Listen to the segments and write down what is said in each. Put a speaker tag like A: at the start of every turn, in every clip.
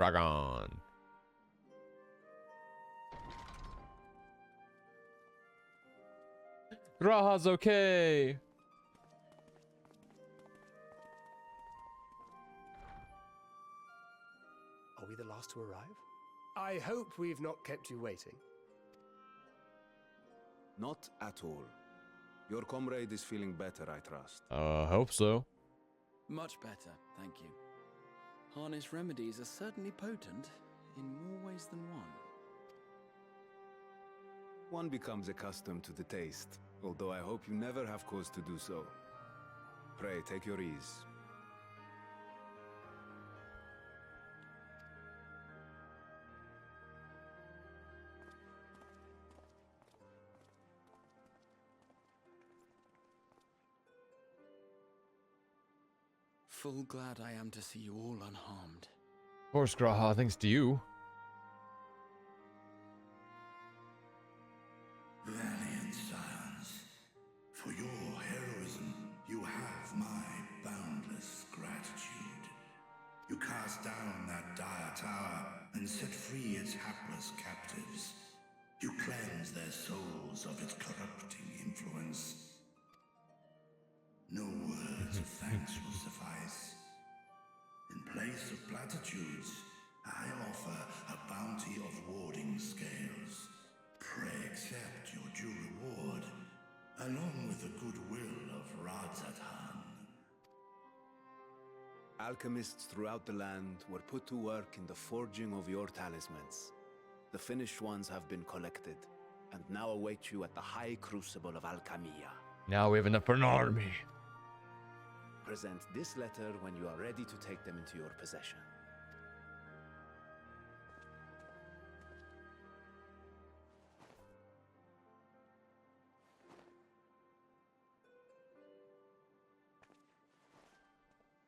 A: Dragon. Graha's okay.
B: Are we the last to arrive? I hope we've not kept you waiting.
C: Not at all. Your comrade is feeling better, I trust.
A: Hope so.
D: Much better, thank you. Harness remedies are certainly potent in more ways than one.
C: One becomes accustomed to the taste, although I hope you never have cause to do so. Pray, take your ease.
D: Full glad I am to see you all unharmed.
A: Of course, Graha, thanks to you.
E: Valiant scions, for your heroism, you have my boundless gratitude. You cast down that dire tower and set free its hapless captives. You cleanse their souls of its corrupting influence. No words of thanks will suffice. In place of platitudes, I offer a bounty of warding scales. Pray accept your due reward, along with the goodwill of Radzatan.
C: Alchemists throughout the land were put to work in the forging of your talismans. The finished ones have been collected, and now await you at the High Crucible of Alchemia.
A: Now we have enough for an army.
C: Present this letter when you are ready to take them into your possession.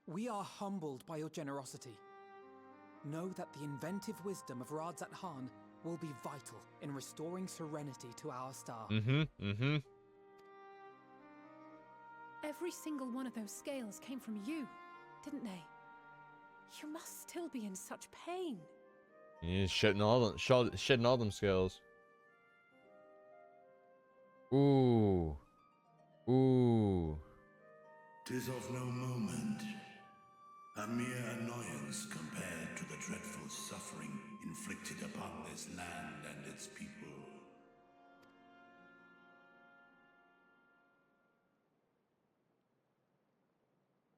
F: We are humbled by your generosity. Know that the inventive wisdom of Radzatan will be vital in restoring serenity to our star.
G: Every single one of those scales came from you, didn't they? You must still be in such pain.
A: He's shedding all them scales. Ooh. Ooh.
E: 'Tis of no moment. A mere annoyance compared to the dreadful suffering inflicted upon this land and its people.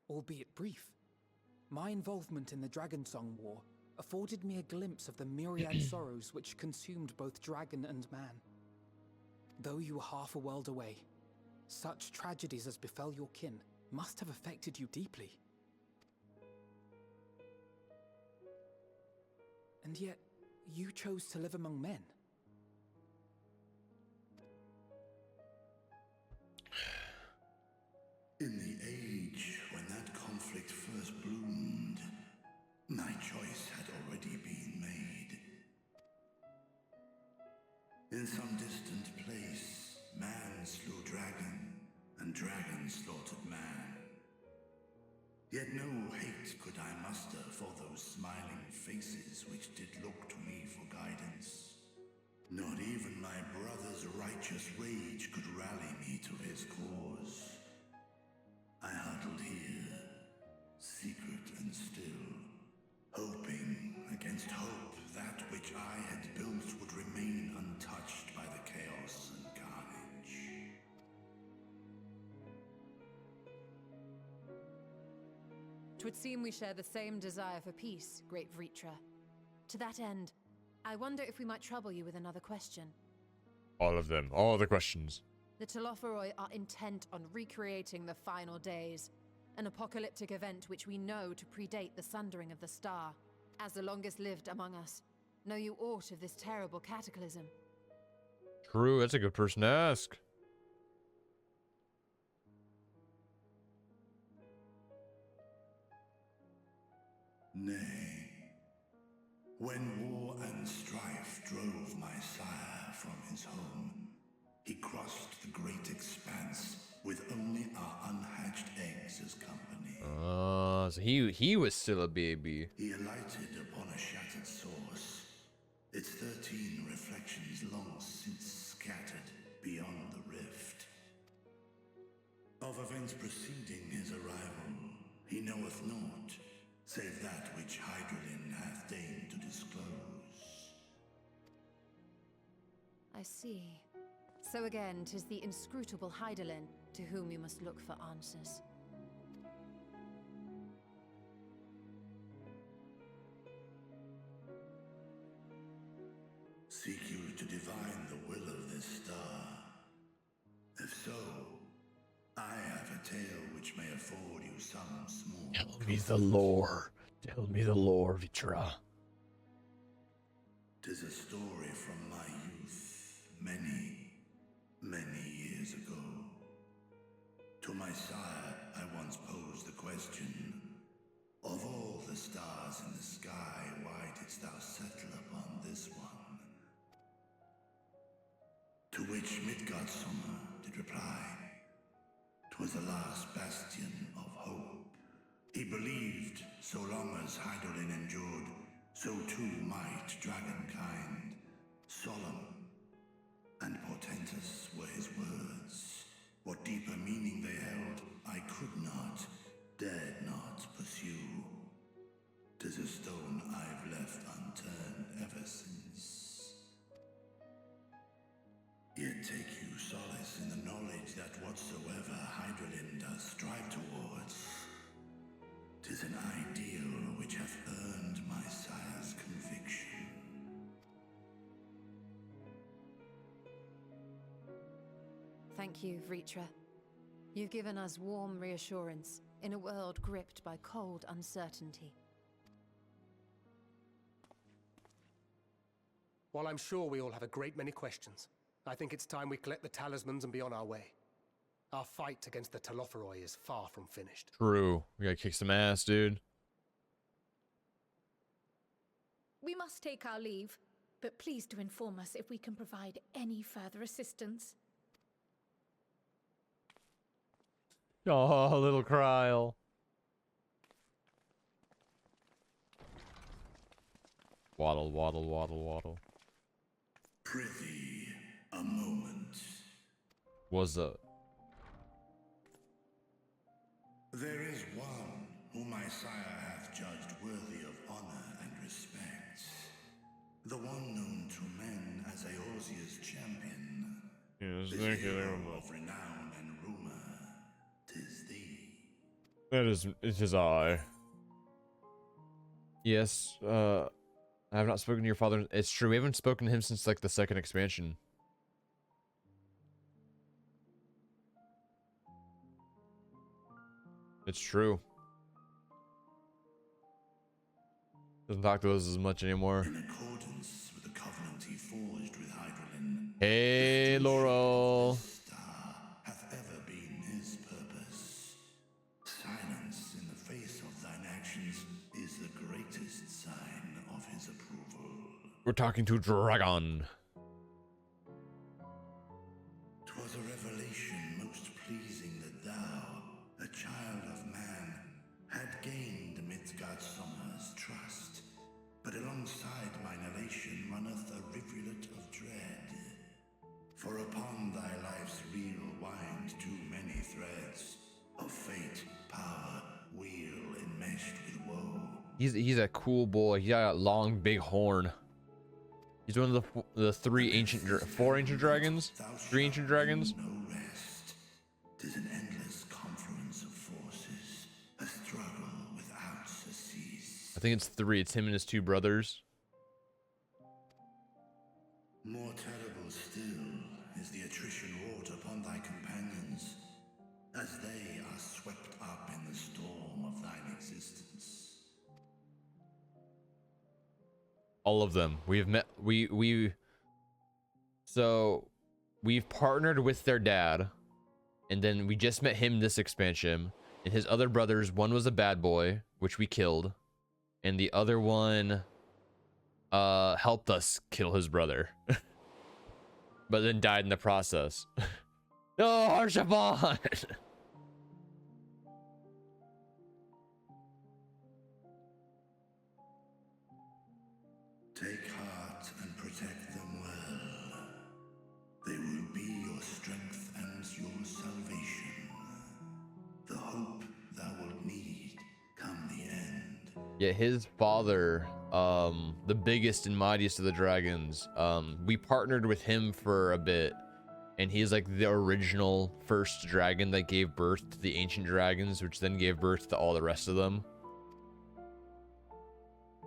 F: Albeit brief, my involvement in the Dragonsong War afforded me a glimpse of the myriad sorrows which consumed both dragon and man. Though you were half a world away, such tragedies as befell your kin must have affected you deeply. And yet, you chose to live among men.
E: In the age when that conflict first bloomed, my choice had already been made. In some distant place, man slew dragon, and dragon slaughtered man. Yet no hate could I muster for those smiling faces which did look to me for guidance. Not even my brother's righteous rage could rally me to his cause. I huddled here, secret and still, hoping against hope that which I had built would remain untouched by the chaos and carnage.
G: Twould seem we share the same desire for peace, great Vritra. To that end, I wonder if we might trouble you with another question.
A: All of them. All the questions.
G: The Telophoroi are intent on recreating the final days, an apocalyptic event which we know to predate the sundering of the star. As the longest lived among us, know you aught of this terrible cataclysm?
A: True, that's a good person to ask.
E: Nay, when war and strife drove my sire from his home, he crossed the great expanse with only our unhatched eggs as company.
A: So he was still a baby.
E: He alighted upon a shattered source, its 13 reflections long since scattered beyond the rift. Of events preceding his arrival, he knoweth naught, save that which Hydralin hath deigned to disclose.
G: I see. So again, 'tis the inscrutable Hydaelyn to whom you must look for answers.
E: Seek you to divine the will of this star? If so, I have a tale which may afford you some small...
A: Tell me the lore. Tell me the lore, Vitra.
E: 'Tis a story from my youth, many, many years ago. To my sire, I once posed the question, of all the stars in the sky, why didst thou settle upon this one? To which Midgardsummer did reply, 'twas the last bastion of hope. He believed so long as Hydaelyn endured, so too might dragonkind. Solemn and portentous were his words. What deeper meaning they held, I could not, dared not pursue. 'Tis a stone I've left unturned ever since. Yet take you solace in the knowledge that whatsoever Hydralin does strive towards, 'tis an ideal which hath earned my sire's conviction.
G: Thank you, Vritra. You've given us warm reassurance in a world gripped by cold uncertainty.
B: While I'm sure we all have a great many questions, I think it's time we collect the talismans and be on our way. Our fight against the Telophoroi is far from finished.
A: True. We gotta kick some ass, dude.
H: We must take our leave, but please do inform us if we can provide any further assistance.
A: Oh, little Kryl. Waddle, waddle, waddle, waddle.
E: Prithee, a moment.
A: What's up?
E: There is one whom my sire hath judged worthy of honor and respect. The one known to men as Eorzea's champion.
A: Yes,
E: The
A: thank you
E: hero
A: very much.
E: of renown and rumor. 'Tis thee.
A: It is I. Yes, I have not spoken to your father. It's true, we haven't spoken to him since like the second expansion. It's true. Doesn't talk to us as much anymore.
E: In accordance with the covenant he forged with Hydralyn.
A: Hey, Laurel.
E: Star hath ever been his purpose. Silence in the face of thine actions is the greatest sign of his approval.
A: We're talking to Dragon.
E: 'Twas a revelation most pleasing that thou, a child of man, had gained Midgardsummer's trust. But alongside mine elation runneth a rivulet of dread. For upon thy life's reel wind too many threads of fate, power, wheel enmeshed with woe.
A: He's a cool boy. He got a long, big horn. He's one of the four ancient dragons. Three ancient dragons.
E: No rest. 'Tis an endless confluence of forces, a struggle without surcease.
A: I think it's three. It's him and his two brothers.
E: More terrible still is the attrition wrought upon thy companions, as they are swept up in the storm of thine existence.
A: All of them. We've met. So we've partnered with their dad, and then we just met him this expansion. And his other brothers. One was a bad boy, which we killed, and the other one helped us kill his brother, but then died in the process. No, Harshaban!
E: Protect them well. They will be your strength and your salvation. The hope thou wilt need come the end.
A: Yeah, his father, the biggest and mightiest of the dragons, we partnered with him for a bit, and he's like the original first dragon that gave birth to the ancient dragons, which then gave birth to all the rest of them.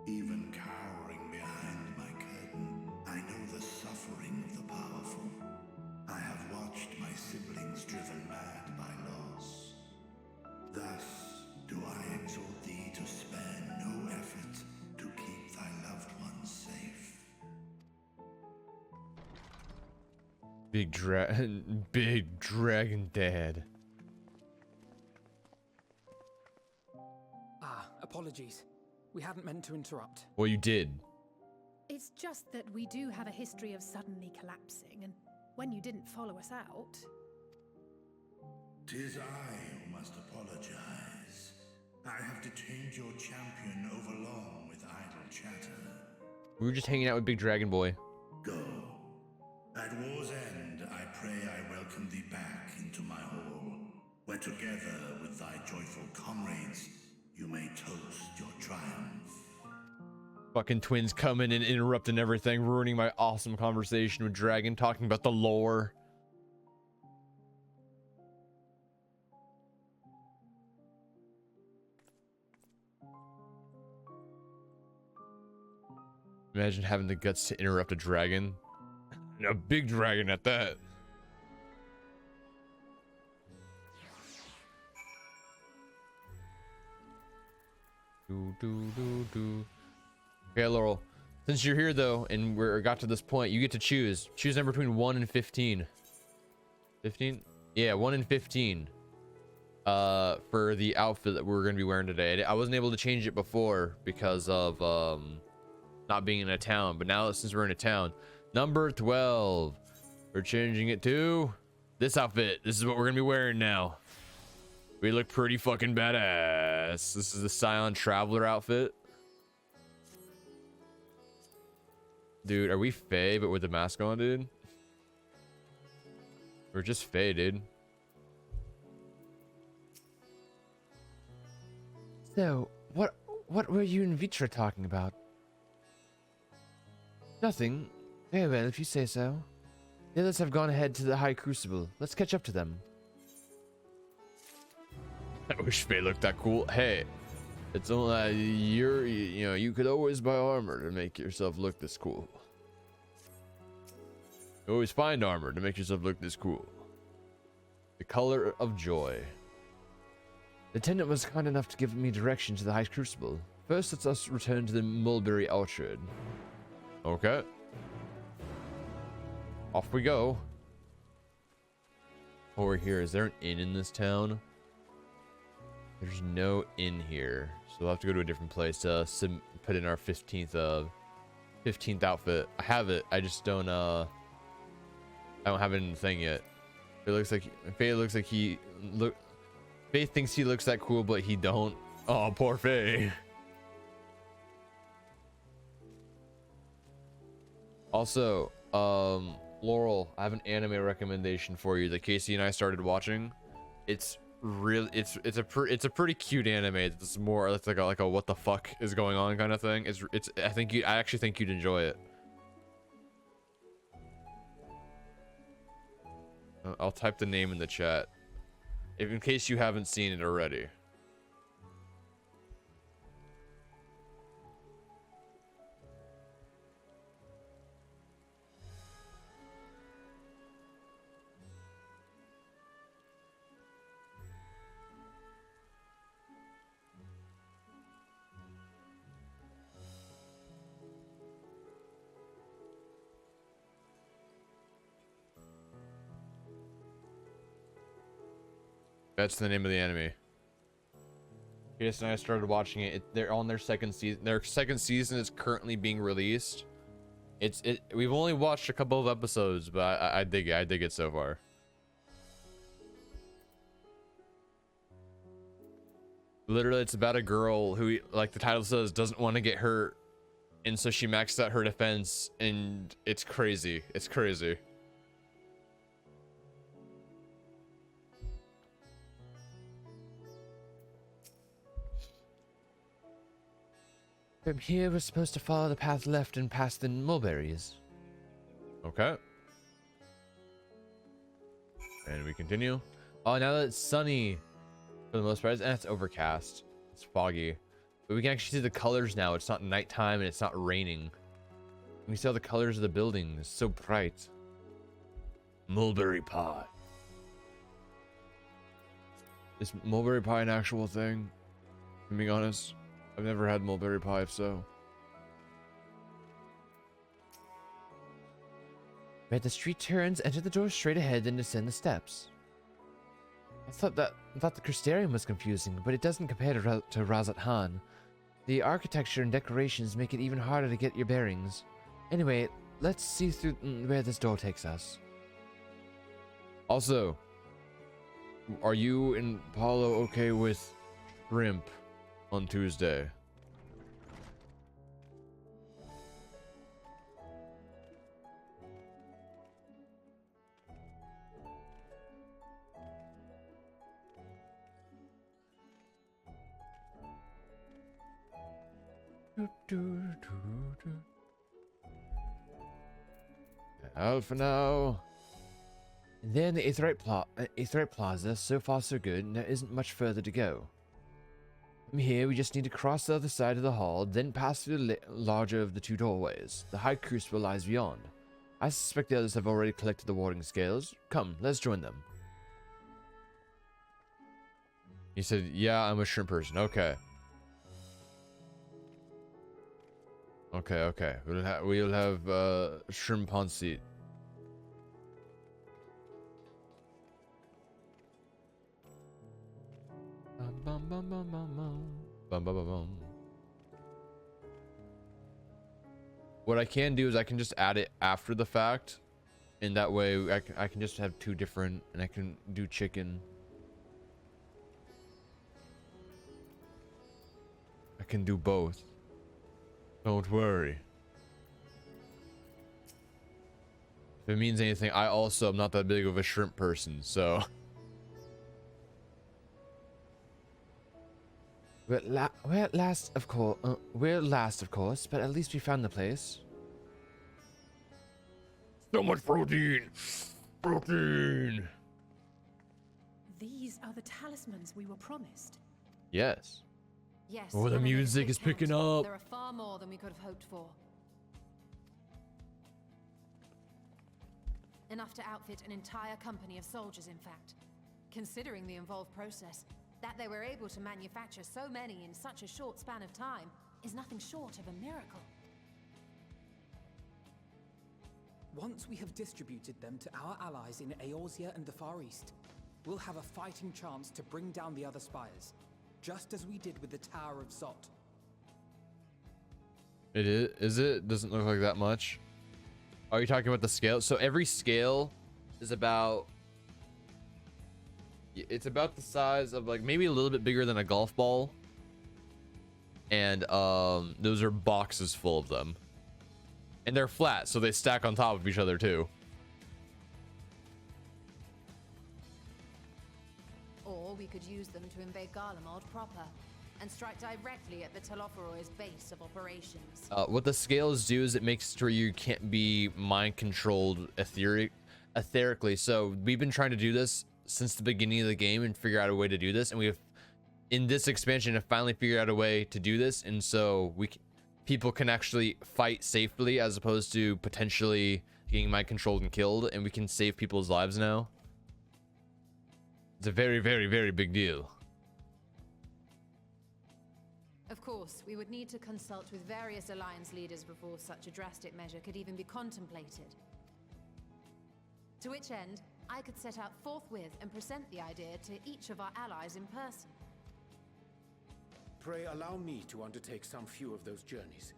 E: Even cowering behind my curtain, I know the suffering of the powerful. I have watched my siblings driven mad by loss. Thus do I exhort thee to spare no effort to keep thy loved ones safe.
A: Big dragon dad.
F: Ah, apologies. We hadn't meant to interrupt.
A: Well, you did.
H: It's just that we do have a history of suddenly collapsing, and when you didn't follow us out...
E: 'Tis I who must apologize. I have detained your champion overlong with idle chatter.
A: We were just hanging out with Big Dragon Boy.
E: Go. At war's end, I pray I welcome thee back into my hall, where together with thy joyful comrades, you may toast your triumph.
A: Fucking twins coming and interrupting everything, ruining my awesome conversation with Dragon, talking about the lore. Imagine having the guts to interrupt a dragon. A big dragon at that. Okay, Laurel. Since you're here though, and we got to this point, you get to choose. Choose number between 1 and 15. 15? Yeah, 1 and 15. For the outfit that we're gonna be wearing today. I wasn't able to change it before because of not being in a town, but now since we're in a town, number 12, we're changing it to this outfit. This is what we're gonna be wearing now. We look pretty fucking badass. This is the Scion Traveler outfit. Dude, are we Fae but with the mask on, dude? We're just Fae, dude. So, what were you and Vitra talking about? Nothing. Very well, if you say so. The others have gone ahead to the High Crucible. Let's catch up to them. I wish Faye looked that cool. Hey, it's only you know, you could always buy armor to make yourself look this cool. You always find armor to make yourself look this cool. The color of joy. The attendant was kind enough to give me direction to the High Crucible. First, let us return to the Mulberry Orchard. Okay. Off we go. Over here, is there an inn in this town? There's no inn here, so we'll have to go to a different place to put in our 15th outfit. I have it. I just don't I don't have it in the thing yet. It looks like Faye thinks he looks that cool, but he don't. Oh, poor Faye. Also, Laurel, I have an anime recommendation for you that Casey and I started watching. It's really, it's a pretty cute anime. It's more, it's like a what the fuck is going on kind of thing. I actually think you'd enjoy it. I'll type the name in the chat, in case you haven't seen it already. That's the name of the anime. Yes, and I started watching it. They're on their second season. Their second season is currently being released. We've only watched a couple of episodes, but I dig it. I dig it so far. Literally, it's about a girl who, like the title says, doesn't want to get hurt And so she maxed out her defense, and it's crazy. It's crazy. From here, we're supposed to follow the path left and past the mulberries. Okay. And we continue. Oh, now that it's sunny for the most part, and it's overcast. It's foggy. But we can actually see the colors now. It's not nighttime and it's not raining. We see all the colors of the building. It's so bright. Mulberry pie. Is mulberry pie an actual thing? I'm being honest. I've never had mulberry pie, if so. Where the street turns, enter the door straight ahead, then descend the steps. I thought the Crystarium was confusing, but it doesn't compare to Razat Han. The architecture and decorations make it even harder to get your bearings. Anyway, let's see through where this door takes us. Also, are you and Paulo okay with shrimp on Tuesday? Out for now. And then the Aetherite Plaza. So far so good, and there isn't much further to go. From here, we just need to cross the other side of the hall, then pass through the larger of the two doorways. The High Crucible lies beyond. I suspect the others have already collected the warding scales. Come, let's join them. He said, yeah, I'm a shrimp person. Okay. Okay. We'll have shrimp on seat. Bum, bum, bum, bum, bum. Bum, bum, bum, bum. What I can do is I can just add it after the fact, and that way I can just have two different, and I can do chicken. I can do both. Don't worry. If it means anything, I also am not that big of a shrimp person, so. We're last, of course, but at least we found the place. So much protein! Protein!
I: These are the talismans we were promised.
A: Yes.
G: Yes.
A: Oh, the
G: and
A: music is picking up.
G: There are far more than we could have hoped for. Enough to outfit an entire company of soldiers, in fact. Considering the involved process, that they were able to manufacture so many in such a short span of time is nothing short of a miracle.
F: Once we have distributed them to our allies in Eorzea and the Far East, we'll have a fighting chance to bring down the other spires, just as we did with the Tower of Zot.
A: It is it? Doesn't look like that much. Are you talking about the scale? So every scale is about... It's about the size of like maybe a little bit bigger than a golf ball. And those are boxes full of them. And they're flat, so they stack on top of each other too.
G: Or we could use them to invade Garlemald proper and strike directly at the Telophoroid's base of operations.
A: What the scales do is it makes sure you can't be mind controlled etherically. So we've been trying to do this since the beginning of the game and figure out a way to do this, and we have in this expansion have finally figured out a way to do this, and so people can actually fight safely as opposed to potentially getting mind controlled and killed, and we can save people's lives now. It's a very, very, very big deal.
G: Of course, we would need to consult with various alliance leaders before such a drastic measure could even be contemplated. To which end, I could set out forthwith and present the idea to each of our allies in person.
J: Pray allow me to undertake some few of those journeys.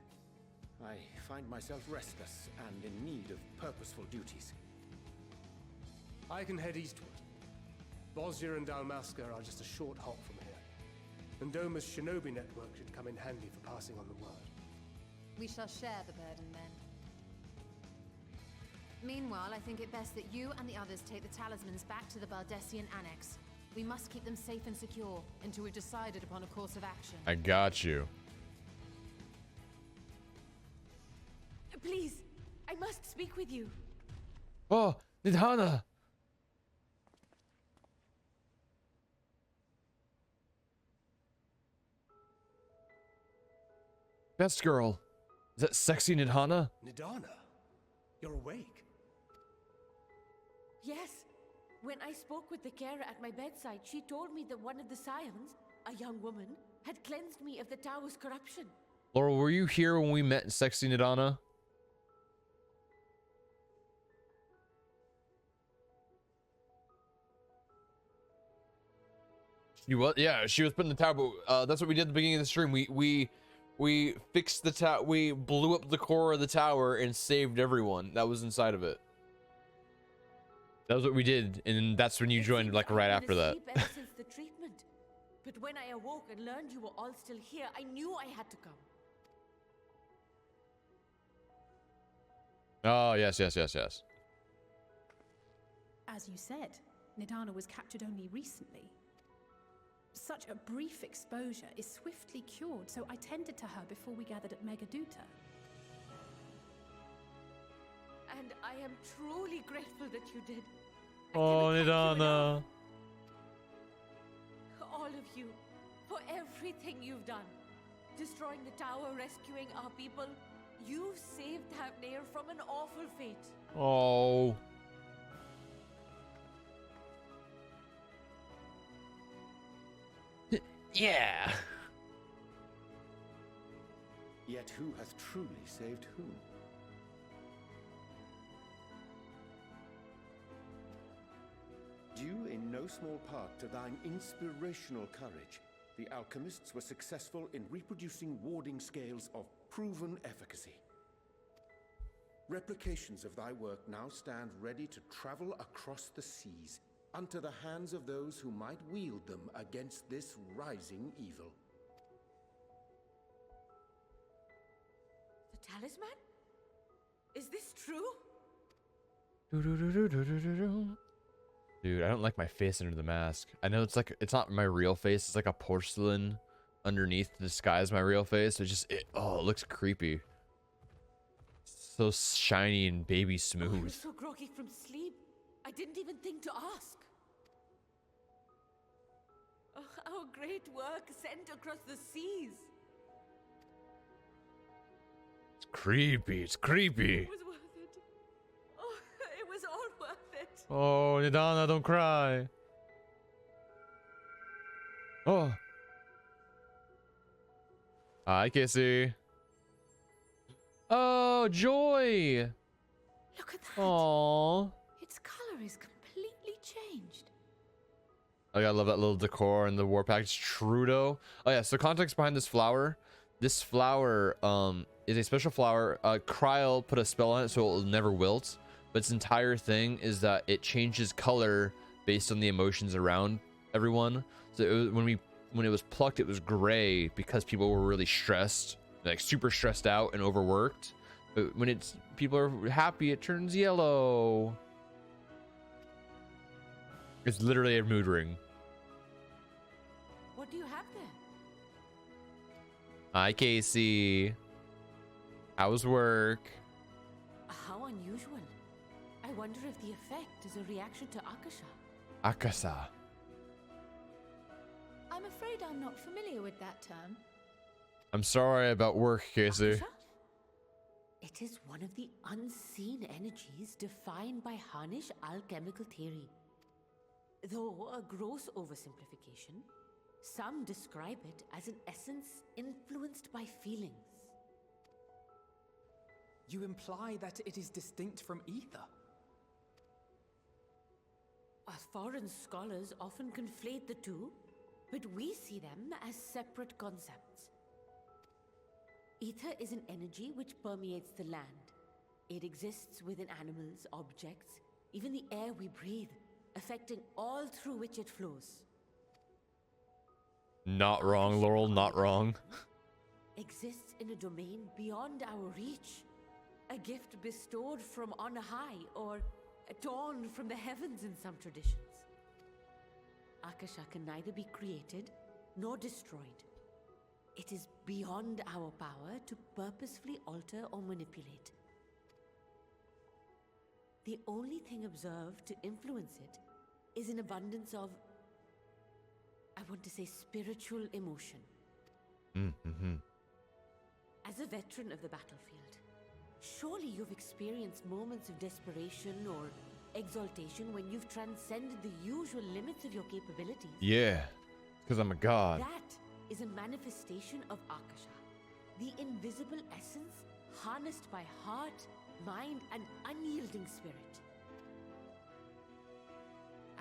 J: I find myself restless and in need of purposeful duties.
B: I can head eastward. Bosnia and Dalmasca are just a short hop from here. And Doma's shinobi network should come in handy for passing on the word.
G: We shall share the burden then. Meanwhile, I think it best that you and the others take the talismans back to the Baldessian Annex. We must keep them safe and secure until we've decided upon a course of action.
A: I got you.
K: Please, I must speak with you.
A: Oh, Nidhana! Best girl. Is that sexy Nidhana?
B: Nidana, you're awake.
K: Yes. When I spoke with the carer at my bedside, she told me that one of the scions, a young woman, had cleansed me of the tower's corruption.
A: Laurel, were you here when we met sexy Nidhana? She was, yeah, she was put in the tower, but that's what we did at the beginning of the stream. We fixed the tower, we blew up the core of the tower and saved everyone that was inside of it. That was what we did, and that's when you joined, like, right after that.
K: Ever since the treatment. But when I awoke and learned you were all still here, I knew I had to come.
A: Oh, yes, yes, yes, yes.
I: As you said, Nidana was captured only recently. Such a brief exposure is swiftly cured, so I tended to her before we gathered at Megaduta.
K: And I am truly grateful that you did.
A: Oh, Nidana.
K: All of you, for everything you've done. Destroying the tower, rescuing our people. You've saved Thavnair from an awful fate.
A: Oh. Yeah.
J: Yet who hath truly saved whom? Due in no small part to thine inspirational courage, the alchemists were successful in reproducing warding scales of proven efficacy. Replications of thy work now stand ready to travel across the seas, unto the hands of those who might wield them against this rising evil.
K: The talisman? Is this true?
A: Dude, I don't like my face under the mask. I know it's like, it's not my real face. It's like a porcelain underneath to disguise my real face. It looks creepy. So shiny and baby
K: I
A: smooth.
K: was so groggy from sleep, I didn't even think to ask. Oh, our great work sent across the seas.
A: It's creepy. It's creepy.
K: It was worth it. Oh, it was all worth it.
A: Oh, Nidana, don't cry. Oh. Hi, Kissy. Oh, Joy.
K: Look at that.
A: Aww.
K: Its color is completely changed.
A: Oh, yeah, I love that little decor and the war package. Trudeau. Oh, yeah, so context behind this flower. This flower is a special flower. Kryl put a spell on it so it will never wilt. But its entire thing is that it changes color based on the emotions around everyone. So it was, when it was plucked, it was gray because people were really stressed, like super stressed out and overworked. But when people are happy, it turns yellow. It's literally a mood ring.
K: What do you have there?
A: Hi, Casey. How's work?
K: How unusual. I wonder if the effect is a reaction to Akasha.
A: Akasa.
H: I'm afraid I'm not familiar with that term.
A: I'm sorry about work, Casey.
K: Akasha? It is one of the unseen energies defined by Harnish alchemical theory. Though a gross oversimplification, some describe it as an essence influenced by feelings.
F: You imply that it is distinct from ether?
K: Foreign scholars often conflate the two, but we see them as separate concepts. Ether is an energy which permeates the land. It exists within animals, objects, even the air we breathe, affecting all through which it flows.
A: Not wrong, Laurel, not wrong.
K: exists in a domain beyond our reach. A gift bestowed from on high, or torn from the heavens in some traditions. Akasha can neither be created nor destroyed. It is beyond our power to purposefully alter or manipulate. The only thing observed to influence it is an abundance of, I want to say, spiritual emotion.
A: Mm-hmm.
K: As a veteran of the battlefield, surely you've experienced moments of desperation or exaltation when you've transcended the usual limits of your capabilities.
A: Yeah, because I'm a god.
K: That is a manifestation of Akasha, the invisible essence harnessed by heart, mind, and unyielding spirit.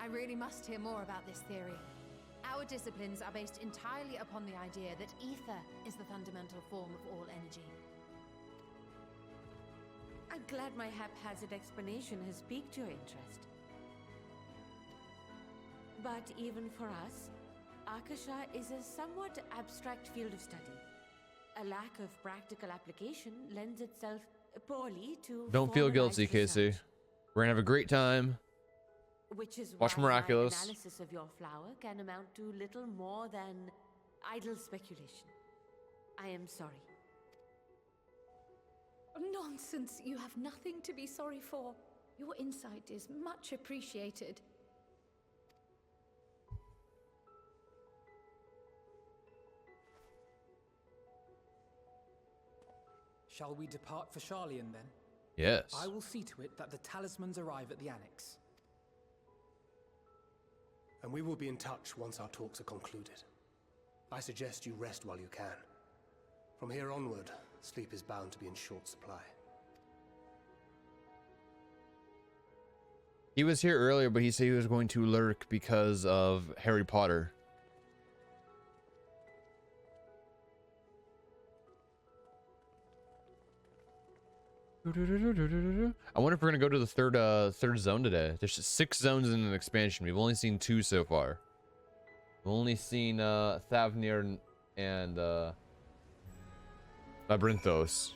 G: I really must hear more about this theory. Our disciplines are based entirely upon the idea that ether is the fundamental form of all energy.
K: I'm glad my haphazard explanation has piqued your interest. But even for us, Akasha is a somewhat abstract field of study. A lack of practical application lends itself poorly to
A: Don't feel guilty,
K: formalized
A: Casey.
K: research.
A: We're gonna have a great time.
K: Which is
A: Watch
K: why
A: Miraculous.
K: my analysis of your flower can amount to little more than idle speculation. I am sorry.
H: Nonsense. You have nothing to be sorry for. Your insight is much appreciated.
F: Shall we depart for Charlian then?
A: Yes.
F: I will see to it that the talismans arrive at the annex.
B: And we will be in touch once our talks are concluded. I suggest you rest while you can. From here onward, sleep is bound to be in short supply.
A: He was here earlier, but he said he was going to lurk because of Harry Potter. I wonder if we're gonna go to the third zone today. There's 6 zones in an expansion. We've only seen 2 so far. We've only seen Thavnir and Labyrinthos.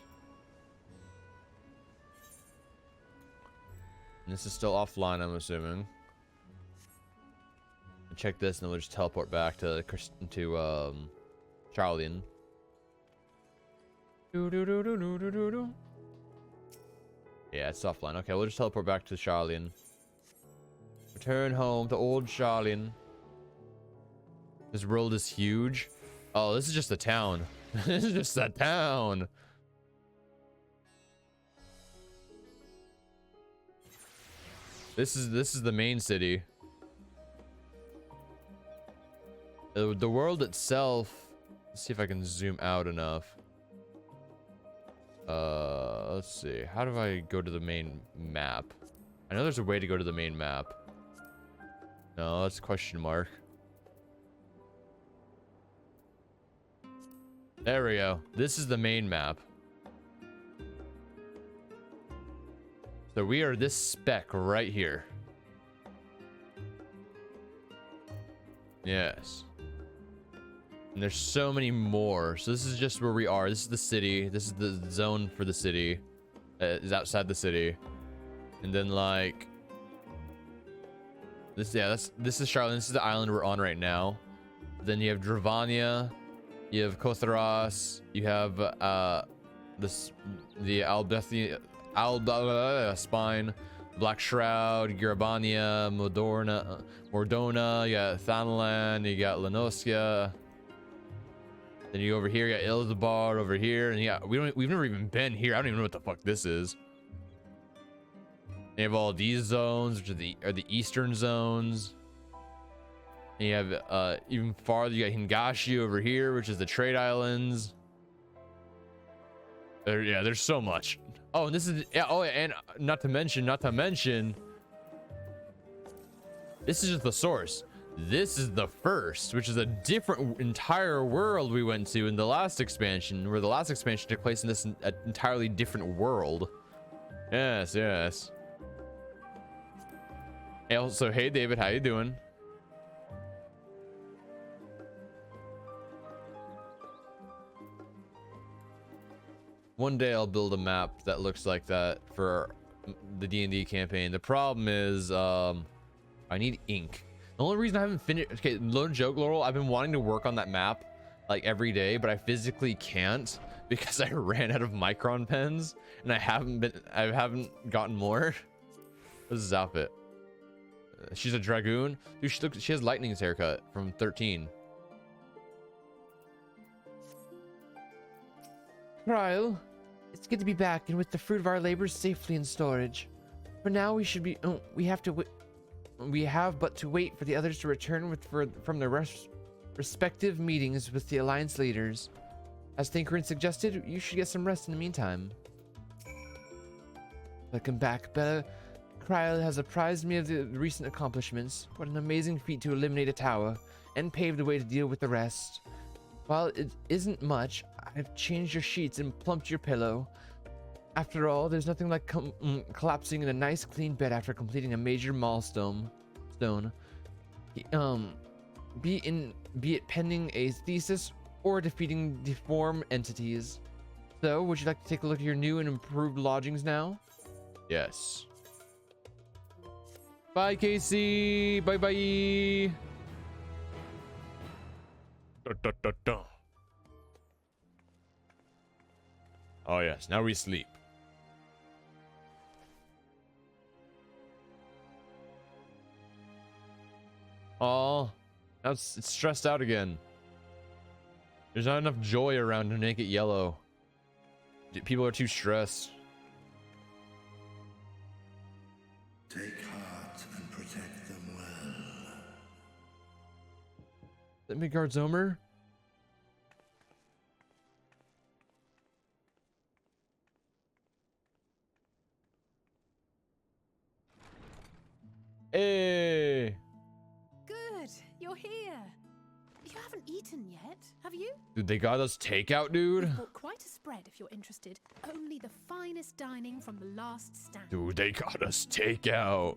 A: And this is still offline, I'm assuming. Check this, and then we'll just teleport back to Charlian. Yeah, it's offline. Okay, we'll just teleport back to Charlian. Return home to old Charlian. This world is huge. Oh, this is just a town. This is just a town. This is the main city. The world itself. Let's see if I can zoom out enough. Let's see. How do I go to the main map? I know there's a way to go to the main map. No, that's a question mark. There we go. This is the main map. So we are this speck right here. Yes. And there's so many more. So this is just where we are. This is the city. This is the zone for the city. Is outside the city. And then like this, yeah, this is Charlotte. This is the island we're on right now. Then you have Dravania, you have Kotharos, you have the Albethi Spine, Black Shroud, Garabania, Mordona, you got Thanalan, you got Lenoskia. Then you go over here, you got Ilzabar over here, and yeah, we've never even been here. I don't even know what the fuck this is. You have all these zones, which are the eastern zones. And you have even farther, you got Hingashi over here, which is the trade islands. Yeah, there's so much. Oh, and this is, yeah, oh, and not to mention, this is just the source. This is the first, which is a different entire world we went to in the last expansion, where the last expansion took place in this entirely different world. Yes, yes. Hey, also, hey David, how you doing? One day I'll build a map that looks like that for the D&D campaign. The problem is I need ink. The only reason I haven't finished, okay, no joke, Laurel, I've been wanting to work on that map like every day, but I physically can't because I ran out of micron pens and I haven't gotten more. This is outfit. She's a dragoon. Dude, she has Lightning's haircut from 13. Ryle, it's good to be back and with the fruit of our labors safely in storage. For now, we should be. We have but to wait for the others to return from their respective meetings with the Alliance leaders. As Thinkerin suggested, you should get some rest in the meantime. Welcome back, Bella. Ryle has apprised me of the recent accomplishments. What an amazing feat to eliminate a tower and pave the way to deal with the rest. While it isn't much, I've changed your sheets and plumped your pillow. After all, there's nothing like collapsing in a nice clean bed after completing a major milestone. Be it pending a thesis or defeating deformed entities. So, would you like to take a look at your new and improved lodgings now? Yes. Bye, Casey. Bye bye. Oh yes, now we sleep. Oh, now it's stressed out again. There's not enough joy around to make it yellow. People are too stressed.
E: Take heart and protect them well.
A: Let me guard Zomer. Hey.
I: Good, you're here. You haven't eaten yet, have you?
A: Dude, they got us takeout, dude.
I: We've bought quite a spread if you're interested. Only the finest dining from the last stand.
A: Dude, they got us takeout.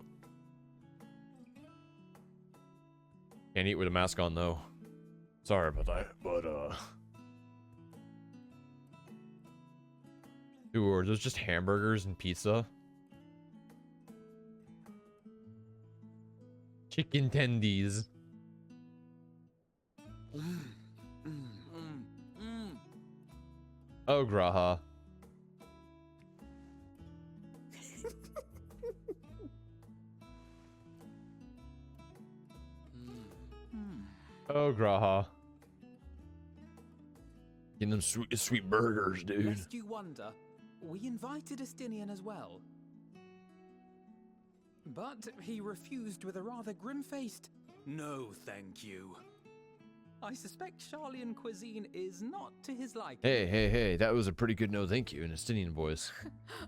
A: Can't eat with a mask on though. Sorry about that, but dude, are those just hamburgers and pizza? Chicken tendies. Oh, Graha. Oh, Graha. Getting them sweet burgers, dude.
F: Lest you wonder, we invited Estinian as well. But he refused with a rather grim-faced, "No, thank you." I suspect Charlian cuisine is not to his liking.
A: Hey, that was a pretty good no thank you in Estinian voice.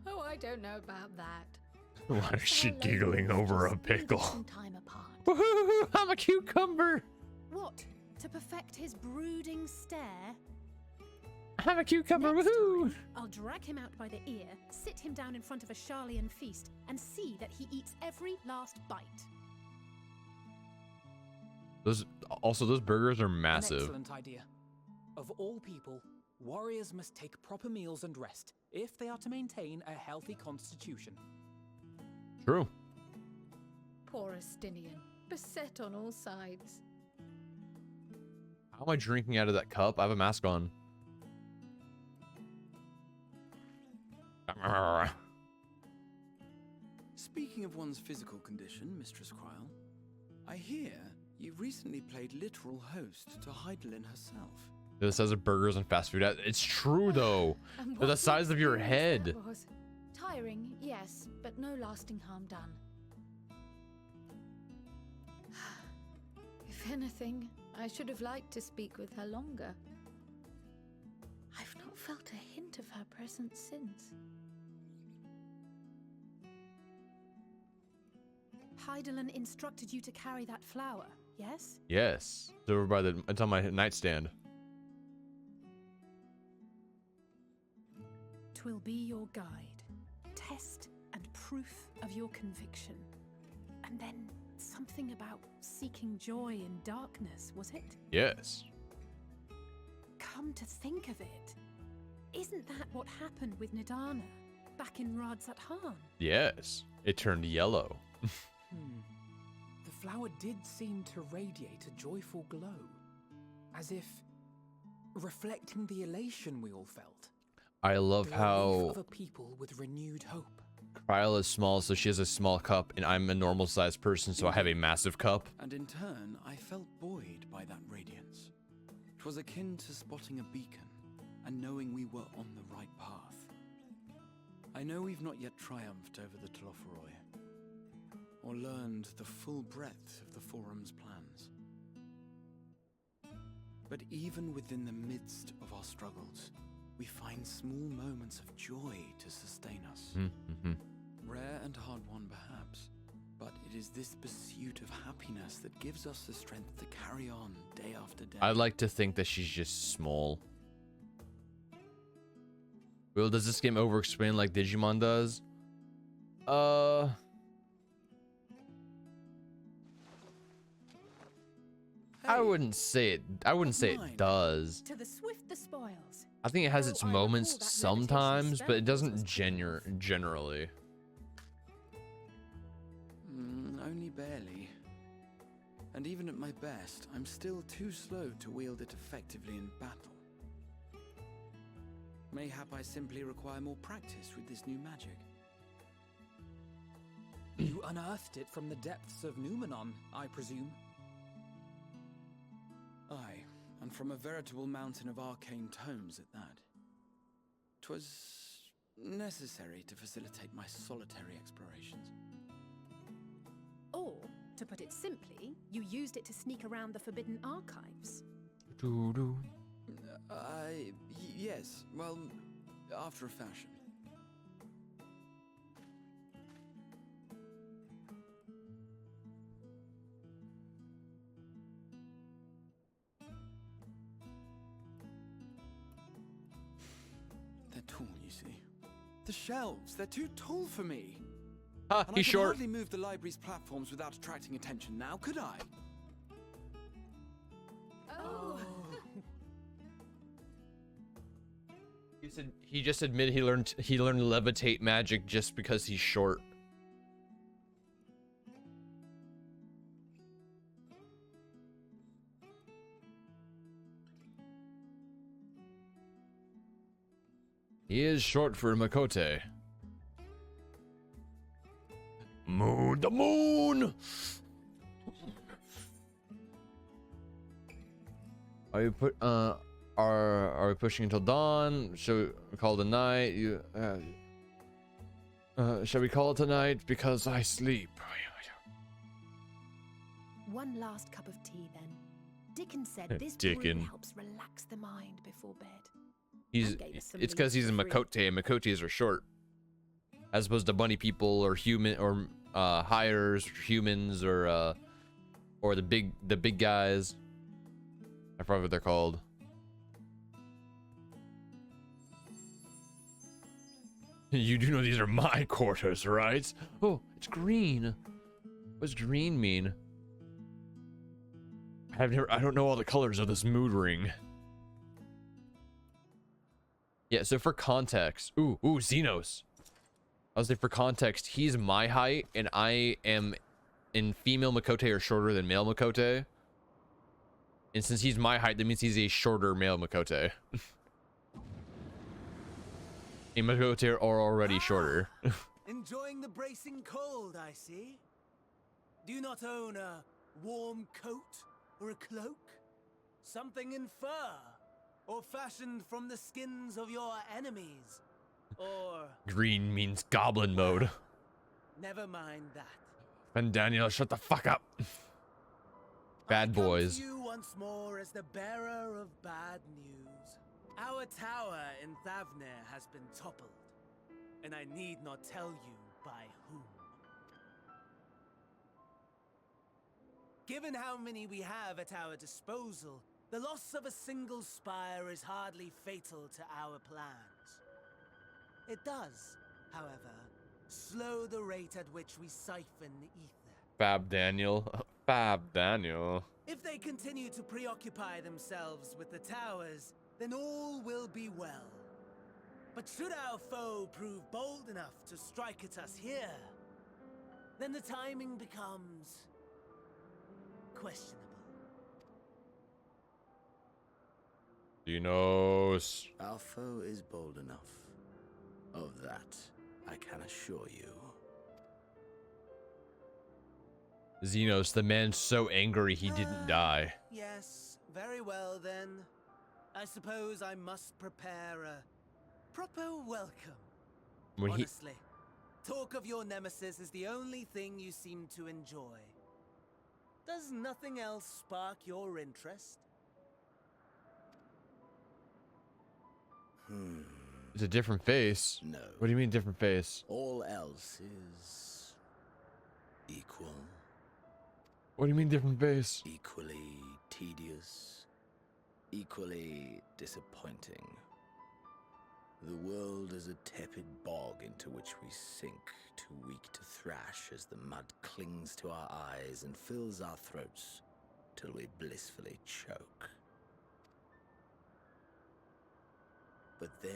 H: Oh, I don't know about that.
A: Why is she giggling over a pickle?
H: Time apart.
A: Woohoo! I'm a cucumber!
I: What? To perfect his brooding stare?
A: I'm a cucumber,
I: Next
A: woohoo!
I: time, I'll drag him out by the ear, sit him down in front of a Charlian feast, and see that he eats every last bite.
A: Those burgers are
F: An
A: massive.
F: excellent idea. Of all people, warriors must take proper meals and rest if they are to maintain a healthy constitution.
A: True.
H: Poor Estinian, beset on all sides.
A: How am I drinking out of that cup? I have a mask on.
D: Speaking of one's physical condition, Mistress Kryl, I hear you recently played literal host to Heidelin herself.
A: This says of burgers and fast food. It's true though.
H: And
A: They're the
H: what
A: size of your
H: experience
A: head.
H: that was. Tiring, yes, but no lasting harm done. If anything, I should have liked to speak with her longer. I've not felt a hint of her presence since.
I: Heidelin instructed you to carry that flower, yes?
A: Yes. It's over by it's on my nightstand.
I: 'Twill be your guide, test and proof of your conviction. And then something about seeking joy in darkness, was it?
A: Yes.
I: Come to think of it, Isn't that what happened with Nidana back in Radzat-Han?
A: Yes, it turned yellow.
F: The flower did seem to radiate a joyful glow, as if reflecting the elation we all felt.
A: I love
F: The
A: how
F: relief of a people with renewed hope.
A: Kryla is small, so she has a small cup, and I'm a normal-sized person, so I have a massive cup.
D: And in turn, I felt buoyed by that radiance. 'Twas akin to spotting a beacon and knowing we were on the right path. I know we've not yet triumphed over the Telophoroi, or learned the full breadth of the Forum's plans. But even within the midst of our struggles, we find small moments of joy to sustain us. Rare and hard-won, perhaps, but it is this pursuit of happiness that gives us the strength to carry on day after day.
A: I like to think that she's just small. Will, does this game over-explain like Digimon does? I wouldn't say it. I wouldn't say it does.
I: To the swift the spoils.
A: I think it has
I: Though
A: its
I: I recall
A: moments
I: that
A: sometimes,
I: levitation
A: but it
I: spell
A: doesn't
I: was
A: generally.
D: Only barely. And even at my best, I'm still too slow to wield it effectively in battle. Mayhap I simply require more practice with this new magic.
F: You unearthed it from the depths of Numenon, I presume.
D: Aye, and from a veritable mountain of arcane tomes at that. 'Twas necessary to facilitate my solitary explorations.
I: Or, to put it simply, you used it to sneak around the Forbidden Archives.
D: Yes, well, after a fashion. They're tall, you see. The shelves, they're too tall for me.
A: Ha,
D: And
A: he's
D: I could
A: short.
D: hardly move the library's platforms without attracting attention now, could I?
I: Oh.
A: He just admitted he learned levitate magic just because he's short. He is short for Makote. The moon. Are you are we pushing until dawn? Shall we call it a night? Shall we call it a night because I sleep?
I: One last cup of tea, then. Dickon said this
A: Dickon.
I: brew helps relax the mind before bed.
A: It's because he's a Makote, and Makotes are short, as opposed to bunny people or human or hires, humans or the big guys. I forgot what they're called. You do know these are my quarters, right? Oh, it's green. What's green mean? I don't know all the colors of this mood ring. Yeah, so for context, Zenos. I was say for context, he's my height, and I am in female Makote or shorter than male Makote. And since he's my height, that means he's a shorter male Makote. A Makote are already shorter.
L: Enjoying the bracing cold, I see. Do you not own a warm coat or a cloak? Something in fur? Or fashioned from the skins of your enemies? Or...
A: Green means goblin mode.
L: Never mind that.
A: And Daniel, shut the fuck up. Bad boys.
L: I come to you once more as the bearer of bad news. Our tower in Thavnir has been toppled, and I need not tell you by whom. Given how many we have at our disposal, the loss of a single spire is hardly fatal to our plans. It does, however, slow the rate at which we siphon ether.
A: Fab Daniel. Fab Daniel.
L: If they continue to preoccupy themselves with the towers, then all will be well. But should our foe prove bold enough to strike at us here, then the timing becomes questionable.
A: Zenos.
C: Our foe is bold enough. Of that, I can assure you.
A: Zenos, the man so angry he didn't die.
L: Yes, very well then. I suppose I must prepare a proper welcome.
A: When he
L: Honestly, talk of your nemesis is the only thing you seem to enjoy. Does nothing else spark your interest?
A: It's a different face.
C: No.
A: What do you mean different face?
C: All else is equal.
A: What do you mean different face?
C: Equally tedious. Equally disappointing. The world is a tepid bog into which we sink, too weak to thrash as the mud clings to our eyes and fills our throats till we blissfully choke. But then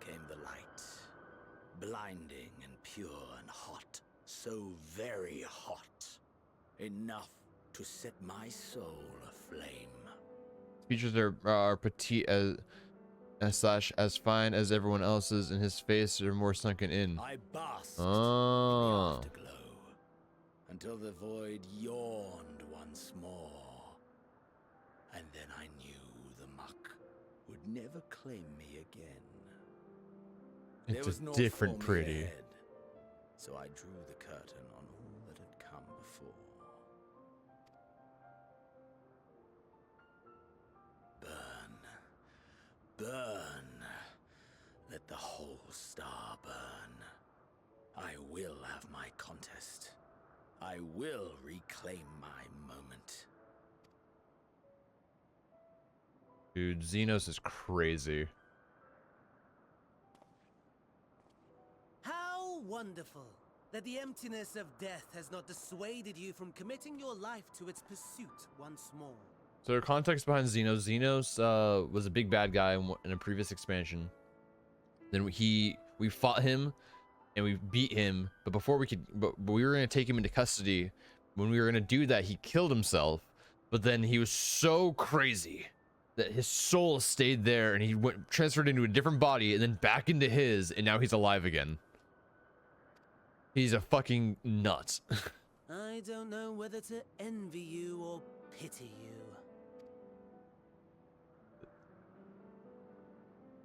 C: came the light, blinding and pure and hot, so very hot, enough to set my soul aflame.
A: Features are petite as fine as everyone else's, and his face are more sunken in.
C: I basked
A: Oh.
C: in the afterglow until the void yawned once more, and then I knew the muck would never claim me again. There
A: It's
C: was
A: a
C: naught
A: different
C: for me
A: pretty.
C: ahead, so I drew the curtain on all that had come before. Burn, burn, let the whole star burn. I will have my contest. I will reclaim my moment.
A: Dude, Zenos is crazy.
L: How wonderful that the emptiness of death has not dissuaded you from committing your life to its pursuit once more.
A: So, context behind Zenos. Zenos was a big bad guy in a previous expansion. Then we fought him and we beat him, but before we could, but we were gonna take him into custody. When we were gonna do that, he killed himself. But then he was so crazy that his soul stayed there, and he went transferred into a different body, and then back into his, and now he's alive again. He's a fucking nut.
L: I don't know whether to envy you or pity you.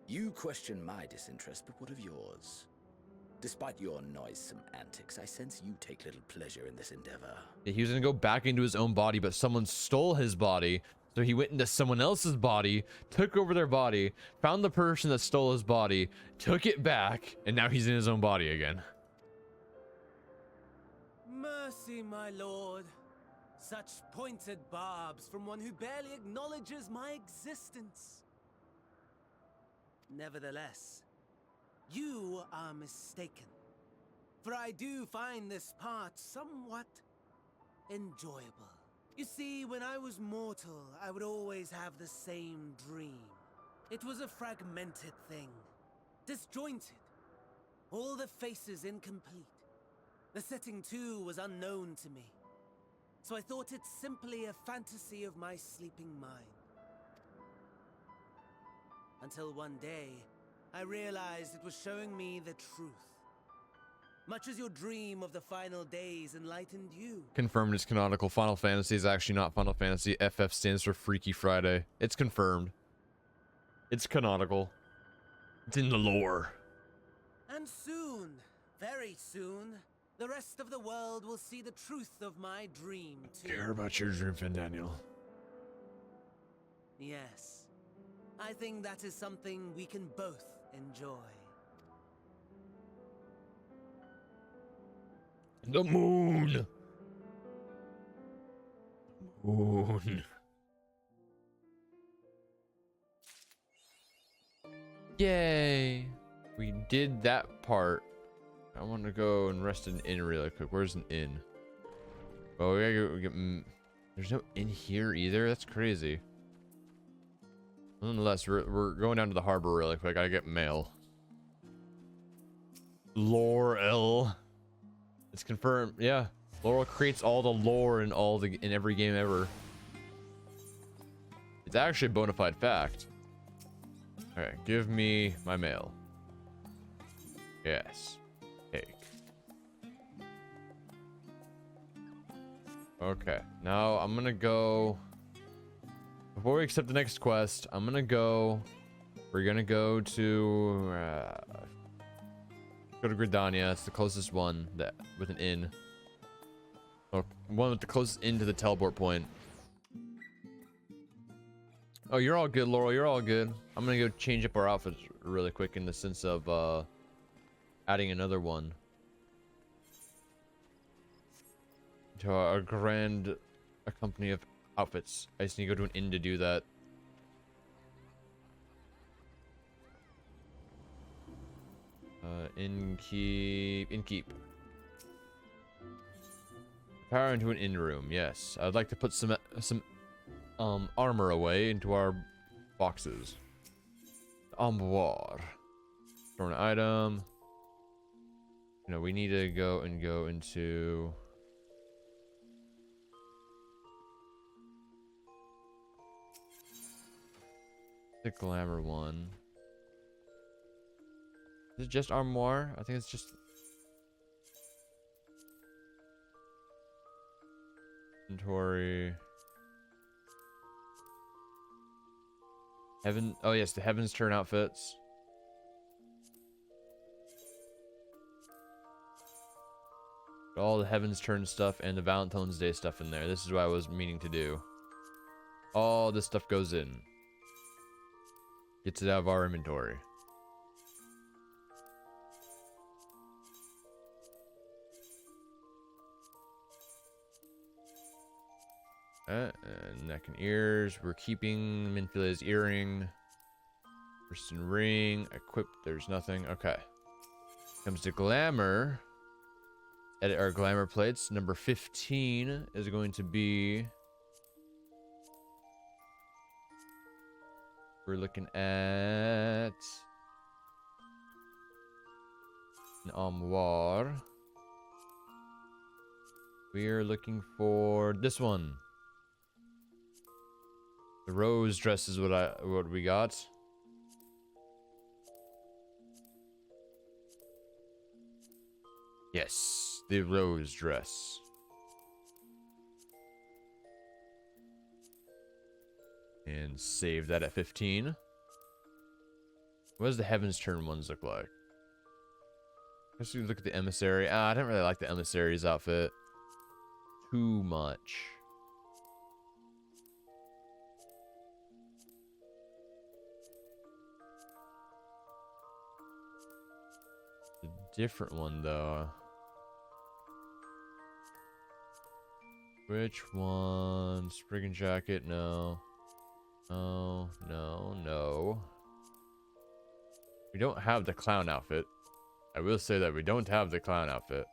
C: You question my disinterest, but what of yours? Despite your noisome antics, I sense you take little pleasure in this endeavor.
A: Yeah, he was gonna go back into his own body, but someone stole his body. So he went into someone else's body, took over their body, found the person that stole his body, took it back, and now he's in his own body again.
L: Mercy, my lord. Such pointed barbs from one who barely acknowledges my existence. Nevertheless, you are mistaken. For I do find this part somewhat enjoyable. You see, when I was mortal, I would always have the same dream. It was a fragmented thing, disjointed, all the faces incomplete. The setting, too, was unknown to me, so I thought it simply a fantasy of my sleeping mind. Until one day, I realized it was showing me the truth. Much as your dream of the final days enlightened you.
A: Confirmed it's canonical. Final Fantasy is actually not Final Fantasy. FF stands for Freaky Friday. It's confirmed. It's canonical. It's in the lore.
L: And soon, very soon, the rest of the world will see the truth of my dream, too.
A: Care about your dream, Finn Daniel.
L: Yes. I think that is something we can both enjoy.
A: The moon. Moon. Yay. We did that part. I want to go and rest in an inn really quick. Where's an inn? Oh, we gotta get. There's no inn here either. That's crazy. Nonetheless, we're going down to the harbor really quick. I get mail. Laurel. It's confirmed. Yeah. Laurel creates all the lore in every game ever. It's actually a bona fide fact. Alright, give me my mail. Yes. Take. Okay. Now I'm gonna go. Before we accept the next quest, I'm gonna go. We're gonna go to Gridania. It's the closest one that with an inn. Oh, one with the closest inn to the teleport point. Oh, you're all good, Laurel. You're all good. I'm gonna go change up our outfits really quick in the sense of adding another one to our grand company of outfits. I just need to go to an inn to do that. Innkeep. Power into an inn room. Yes, I'd like to put some armor away into our boxes. Armoire. Store an item. You know, we need to go into the glamour one. Is it just armoire? I think it's just inventory. Heaven. Oh yes, the Heaven's Turn outfits. Put all the Heaven's Turn stuff and the Valentine's Day stuff in there. This is what I was meaning to do. All this stuff goes in. Gets it out of our inventory. Neck and ears. We're keeping Minfila's earring. Person ring. Equipped. There's nothing. Okay. Comes to glamour. Edit our glamour plates. Number 15 is going to be. We're looking at an armoire. We are looking for this one. The rose dress is what we got. Yes, the rose dress. And save that at 15. What does the Heaven's Turn ones look like? Let's look at the emissary. I don't really like the emissary's outfit too much. The different one though. Which one? Spriggan jacket? No. Oh, no. We don't have the clown outfit. I will say that we don't have the clown outfit.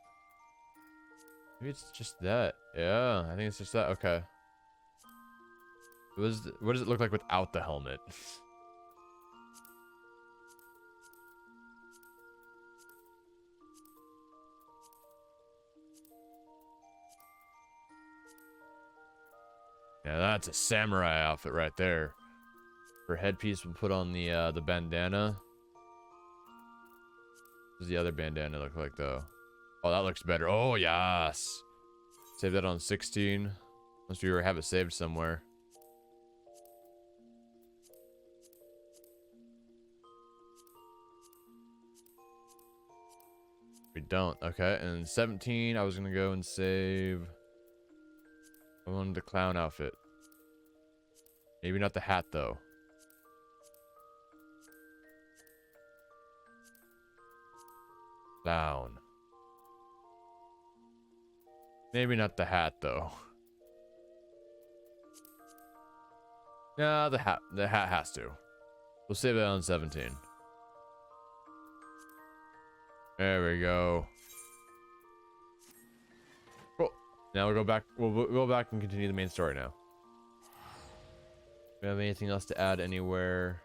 A: Maybe it's just that. Yeah, I think it's just that. Okay. What does it look like without the helmet? Yeah, that's a samurai outfit right there. For headpiece, we'll put on the bandana. What does the other bandana look like, though? Oh, that looks better. Oh, yes. Save that on 16. Unless we have it saved somewhere. We don't. Okay, and 17, I was going to go and save... I wanted the clown outfit. Maybe not the hat, though. Clown. Maybe not the hat, though. Yeah, the hat. The hat has to. We'll save it on 17. There we go. Cool. Now we'll go back. We'll go back and continue the main story now. Do we have anything else to add anywhere?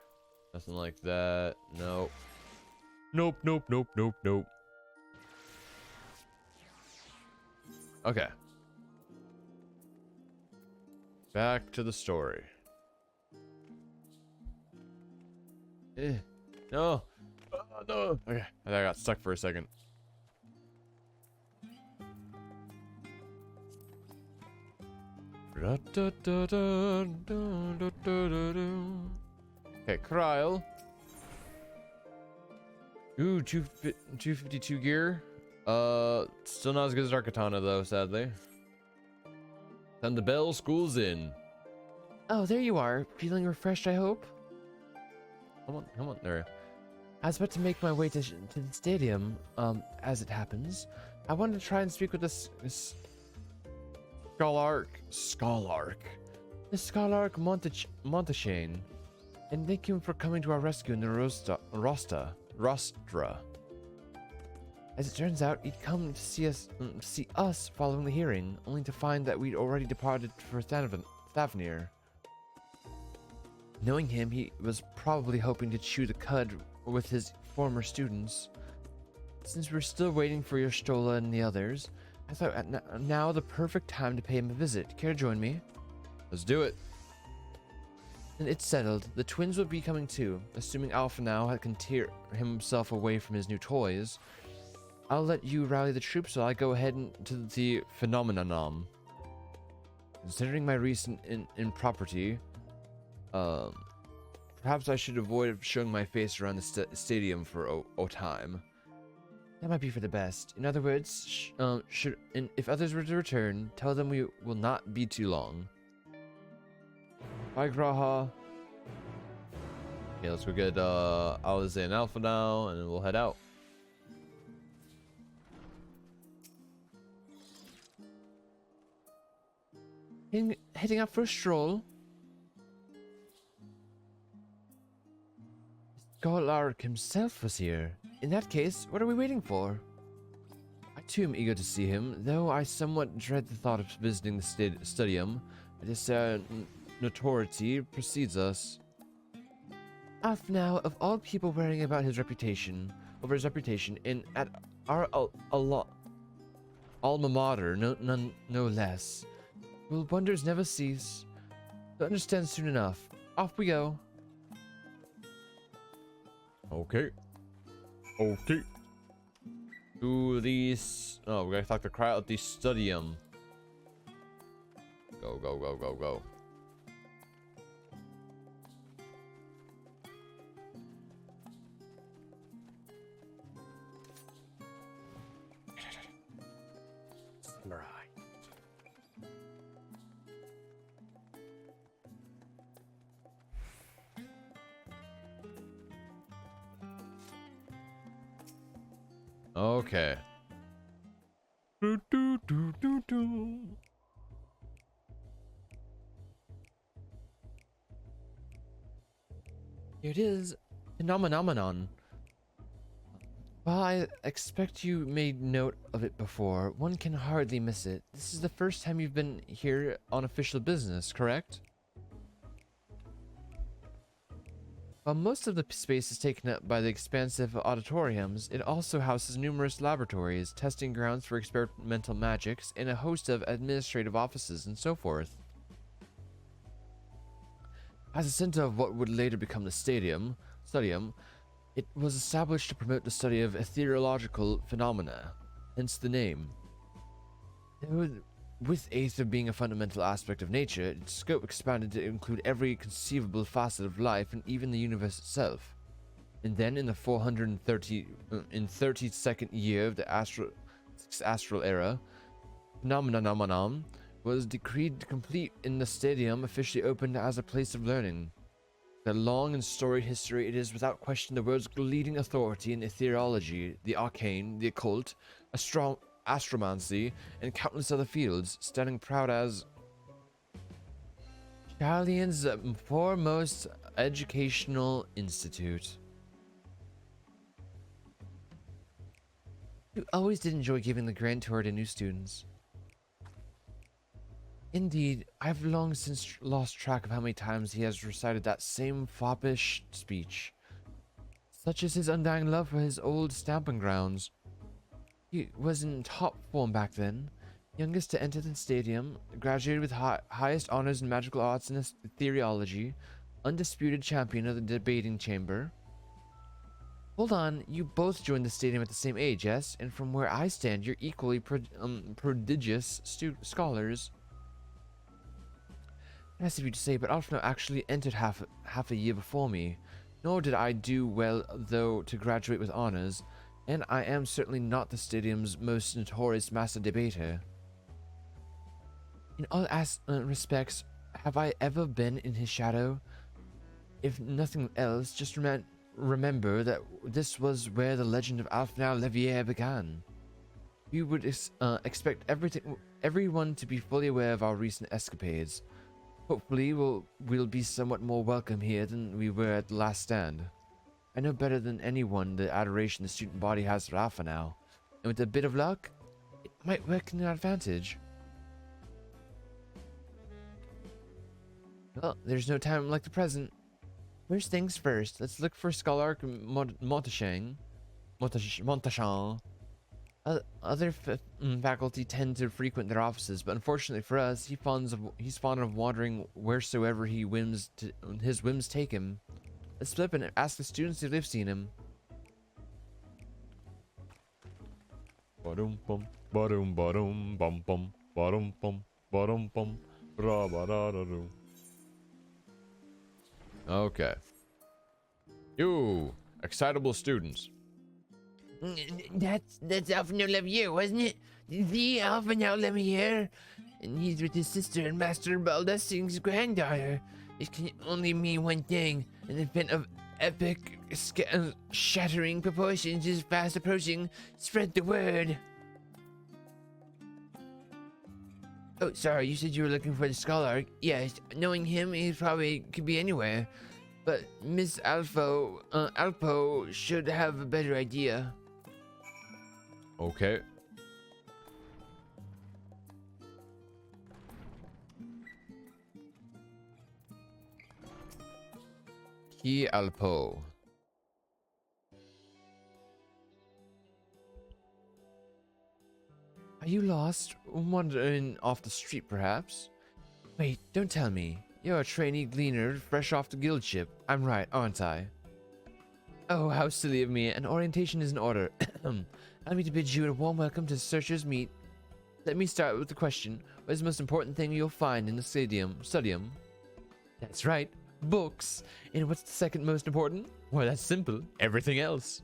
A: Nothing like that. Nope. Nope. Okay. Back to the story. No. Oh, no. Okay. I got stuck for a second. Okay, Kryle. Ooh, 252 gear. Still not as good as our katana though, sadly. And the bell, school's in. Oh, there you are. Feeling refreshed, I hope? Come on, there. I was about to make my way to the stadium, as it happens. I wanted to try and speak with this Scholark. The Scholark Montachane. And thank him for coming to our rescue in the Rostra. As it turns out, he'd come to see us following the hearing, only to find that we'd already departed for Thavnir. Knowing him, he was probably hoping to chew the cud with his former students. Since we're still waiting for your Stola and the others, I thought now the perfect time to pay him a visit. Care to join me? Let's do it. And it's settled. The twins will be coming too, assuming Alpha now can tear himself away from his new toys. I'll let you rally the troops while I go ahead to the phenomenon. Considering my recent impropriety, perhaps I should avoid showing my face around the stadium for a time. That might be for the best. In other words, if others were to return, tell them we will not be too long. Bye, Graha. Okay, let's go get Alize and Alpha now, and then we'll head out. Heading out for a stroll. Scholark himself was here. In that case, what are we waiting for? I too am eager to see him, though I somewhat dread the thought of visiting the stadium. This notoriety precedes us. Alf now, of all people worrying about his reputation, and at our alma mater, no less. Will wonders never cease? You'll understand soon enough. Off we go. Okay. To these. Oh, we gotta talk to Kryle at the stadium. Go. Okay. Here it is. Phenomenon. While I expect you made note of it before, one can hardly miss it. This is the first time you've been here on official business, correct? While most of the space is taken up by the expansive auditoriums, it also houses numerous laboratories, testing grounds for experimental magics, and a host of administrative offices and so forth. As a center of what would later become the stadium, it was established to promote the study of ethereological phenomena, hence the name. With Aether being a fundamental aspect of nature, its scope expanded to include every conceivable facet of life and even the universe itself. And then, in the 32nd year of the astral era, Phenomenon was decreed complete and the stadium officially opened as a place of learning. The long and storied history, it is without question the world's leading authority in ethereology, the arcane, the occult, astromancy, and countless other fields, standing proud as Charlian's foremost educational institute. You always did enjoy giving the grand tour to new students. Indeed, I've long since lost track of how many times he has recited that same foppish speech. Such is his undying love for his old stamping grounds. He was in top form back then, Youngest to enter the stadium, graduated with highest honors in magical arts and theology, undisputed champion of the debating chamber. Hold on, you both joined the stadium at the same age, yes? And from where I stand, you're equally prodigious scholars. Nice of you to say, but Alfno actually entered half a year before me. Nor did I do well, though, to graduate with honors, and I am certainly not the stadium's most notorious master debater. In all respects, have I ever been in his shadow? If nothing else, just remember that this was where the legend of Alfnau Levier began. We would expect everyone to be fully aware of our recent escapades. Hopefully, we'll be somewhat more welcome here than we were at the last stand. I know better than anyone the adoration the student body has for Alpha now, and with a bit of luck, it might work in our advantage. Well, there's no time like the present. First things first, let's look for Scholark Montachan. Other faculty tend to frequent their offices, but unfortunately for us, he's fond of wandering wheresoever his whims take him. Let's flip and ask the students if they've seen him. Ba-dum bum, ba-dum ba-dum bum bum, ba-dum bum, ba-dum bum, ra-ba-da-da-dum. Okay. You excitable students.
M: That's Alphinaud Levier, wasn't it? The Alphinaud Levier? And he's with his sister and Master Baldesting's granddaughter. It can only mean one thing. An event of epic, shattering proportions is fast approaching. Spread the word. Oh, sorry, you said you were looking for the Scholar. Yes, knowing him, he probably could be anywhere. But Miss Alpo should have a better idea.
A: Okay. He Alpo. Are you lost? Wandering off the street, perhaps? Wait, don't tell me. You're a trainee gleaner fresh off the guild ship. I'm right, aren't I? Oh, how silly of me. An orientation is in order. Allow me to bid you a warm welcome to Searcher's Meet. Let me start with the question. What is the most important thing you'll find in the studium? That's right, books. And what's the second most important? Well, that's simple. Everything else.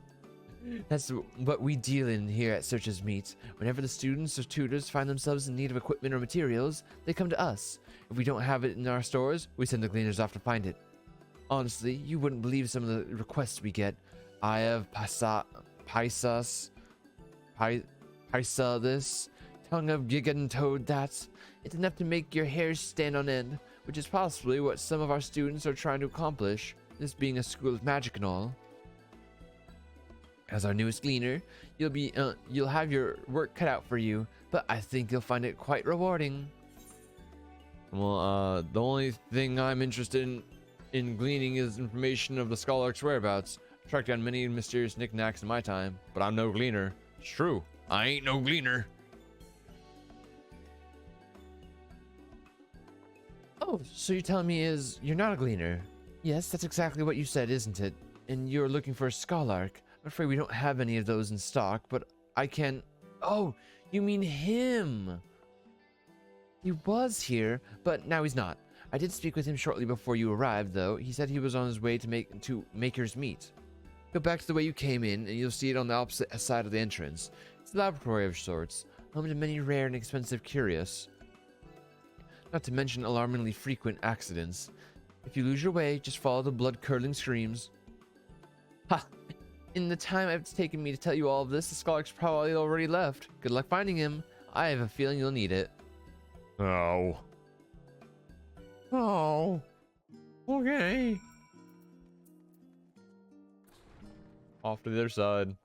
A: That's what we deal in here at Searcher's Meet. Whenever the students or tutors find themselves in need of equipment or materials, they come to us. If we don't have it in our stores, we send the gleaners off to find it. Honestly, you wouldn't believe some of the requests we get. I have paisa this, tongue of gigan toad that. It's enough to make your hair stand on end, which is possibly what some of our students are trying to accomplish, this being a school of magic and all. As our newest gleaner, you'll have your work cut out for you, but I think you'll find it quite rewarding. Well, the only thing I'm interested in gleaning is information of the Scholark's whereabouts. I've tracked down many mysterious knickknacks in my time, but I'm no gleaner. It's true, I ain't no gleaner. Oh, so you're telling me you're not a gleaner? Yes, that's exactly what you said, isn't it? And you're looking for a Scholark. I'm afraid we don't have any of those in stock, but I can... Oh, you mean him! He was here, but now he's not. I did speak with him shortly before you arrived, though. He said he was on his way to Maker's Meet. Go back to the way you came in, and you'll see it on the opposite side of the entrance. It's a laboratory of sorts, home to many rare and expensive curios. Not to mention alarmingly frequent accidents. If you lose your way, just follow the blood-curdling screams. Ha! In the time it's taken me to tell you all of this, the Scholark's probably already left. Good luck finding him. I have a feeling you'll need it. Oh. Oh. Okay. Off to the other side.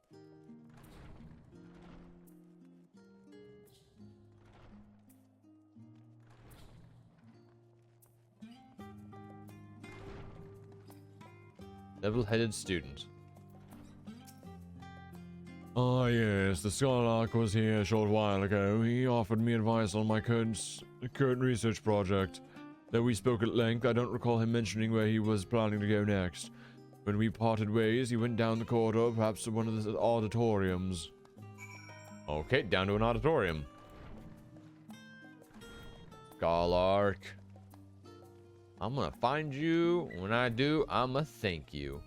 A: Level-headed student. Ah, yes, the Skylark was here a short while ago. He offered me advice on my current research project. Though we spoke at length, I don't recall him mentioning where he was planning to go next. When we parted ways, he went down the corridor, perhaps to one of the auditoriums. Okay, down to an auditorium. Skylark. I'm gonna find you. When I do, I'ma thank you.